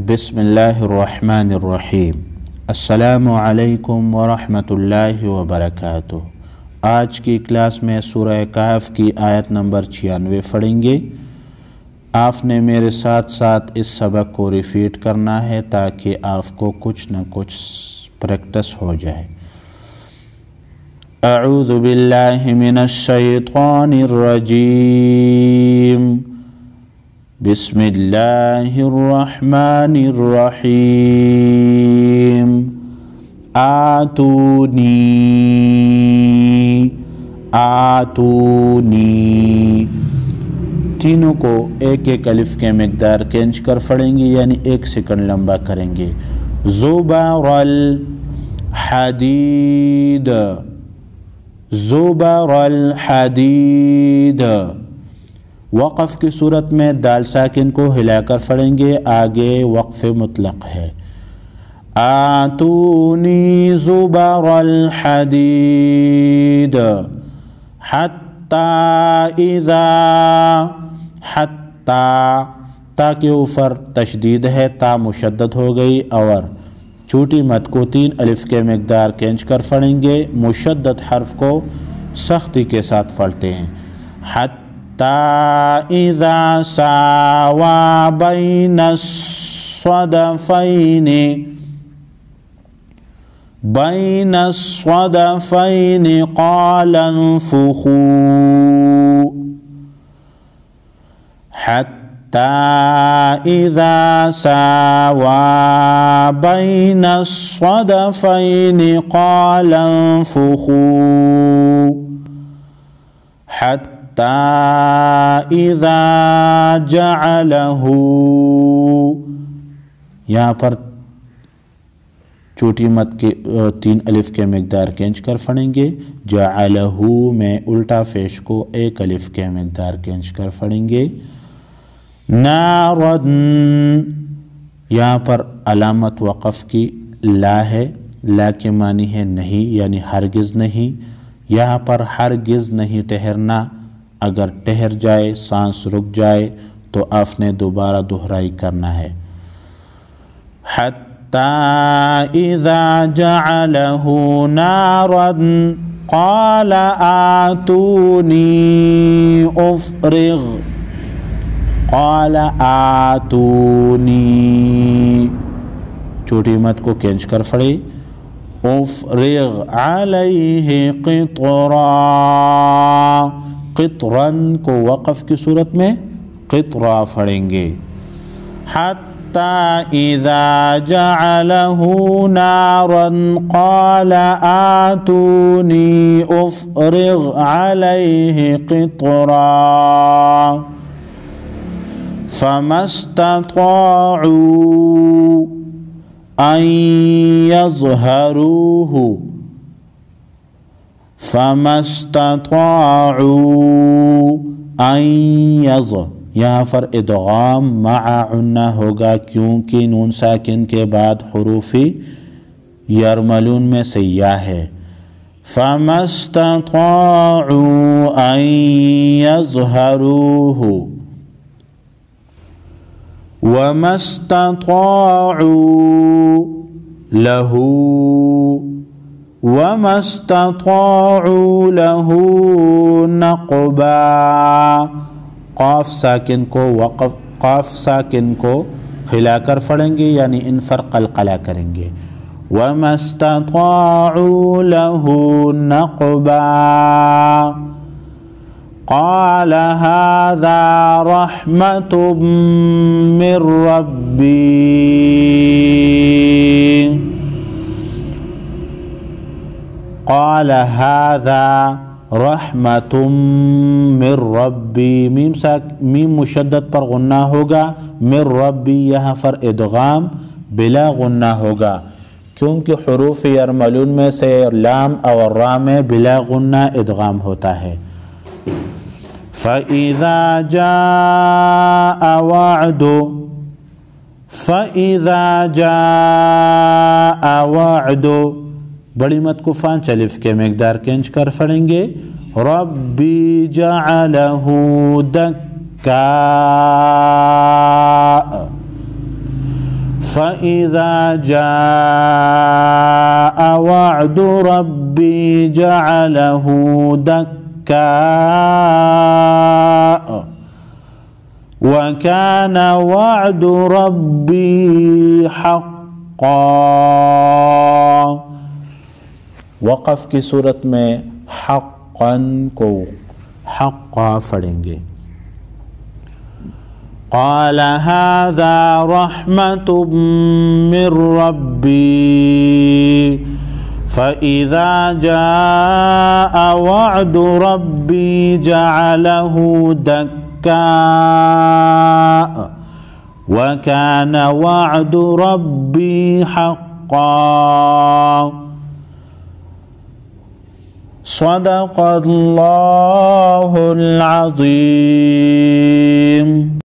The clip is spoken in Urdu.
بسم اللہ الرحمن الرحیم۔ السلام علیکم ورحمۃ اللہ وبرکاتہ۔ آج کی کلاس میں سورہ کہف کی آیت نمبر 96 پڑھیں گے۔ آپ نے میرے ساتھ ساتھ اس سبق کو ریپیٹ کرنا ہے تاکہ آپ کو کچھ نہ کچھ پریکٹس ہو جائے۔ اعوذ باللہ من الشیطان الرجیم، بسم اللہ الرحمن الرحیم۔ آتونی تینوں کو ایک ایک الف کے مقدار کھینچ کر پڑھیں گے، یعنی 1 سیکنڈ لمبا کریں گے۔ زبر الحدید، زبر الحدید۔ وقف کی صورت میں دال ساکن کو ہلا کر پڑھیں گے، آگے وقف مطلق ہے۔ آتونی زبر الحدید حتی اذا، حتی تا کے اوپر تشدید ہے، تا مشدد ہو گئی، اور چھوٹی مد کو 3 الف کے مقدار کھینچ کر پڑھیں گے۔ مشدد حرف کو سختی کے ساتھ پڑھتے ہیں۔ حتی اذا ساوا بین الصدفین، بین الصدفین قال انفخوا، حتی اذا ساوا بین الصدفین قال انفخوا، حتی اذا جعلہ، یہاں پر چھوٹی مد کے 3 الف کے مقدار کھینچ کر پڑھیں گے۔ جعلہ میں الٹا پیش کو 1 الف کے مقدار کھینچ کر پڑھیں گے۔ نارن، یہاں پر علامت وقف کی لا ہے، لا کے معنی ہے نہیں، یعنی ہرگز نہیں۔ یہاں پر ہرگز نہیں ٹھہرنا، اگر ٹھہر جائے، سانس رک جائے تو آپ نے دوبارہ دہرائی کرنا ہے۔ حتی اذا جعلہ نارا قال آتونی افرغ، قال آتونی، چھوٹی مد کو کھینچ کر پڑھے۔ افرغ علیہ قطرا، قطرن کو وقف کی صورت میں قطرا پڑھیں گے۔ حتی اذا جعلہ نارا قال آتونی افرغ علیہ قطرا، فما استطاعوا ان یظہروہ، فما استطاعوا ان یظ، یہاں پر ادغام مع عنہ ہوگا کیونکہ نون ساکن کے بعد حروف یرملون میں سے یا ہے۔ فما استطاعوا ان یظہروہ وما استطاعوا لہ، وما استطاعوا لہ نقبا، قاف ساکن کو وقف، قاف ساکن کو ہلا کر پڑھیں گے، یعنی ان پر قلقلہ کریں گے۔ وما استطاعوا لہ نقبا، قال هذا رحمة من ربی، قال هذا رحمة من ربی، میم مشدد پر غنہ ہوگا، من ربی یہاں پر ادغام بلا غنہ ہوگا کیونکہ حروف یرملون میں سے لام اور را میں بلا غنہ ادغام ہوتا ہے۔ فَإِذَا جَاءَ وَعْدُ، فَإِذَا جَاءَ وَعْدُ، بڑی مد کو 5 الف کے مقدار کھینچ کر پڑھیں گے۔ ربی جعلہ دکا، فَإِذَا جَاءَ وَعْدُ رَبِّي جَعَلَهُ دَكَّاءَ وَكَانَ وَعْدُ رَبِّي حَقًّا۔ وقف کی صورت میں حقاً کو حقا پڑھیں گے۔ قال هذا رحمة من ربي فإذا جاء وعد ربي جعله دكاء وكان وعد ربي حقا۔ صدق اللہ العظیم۔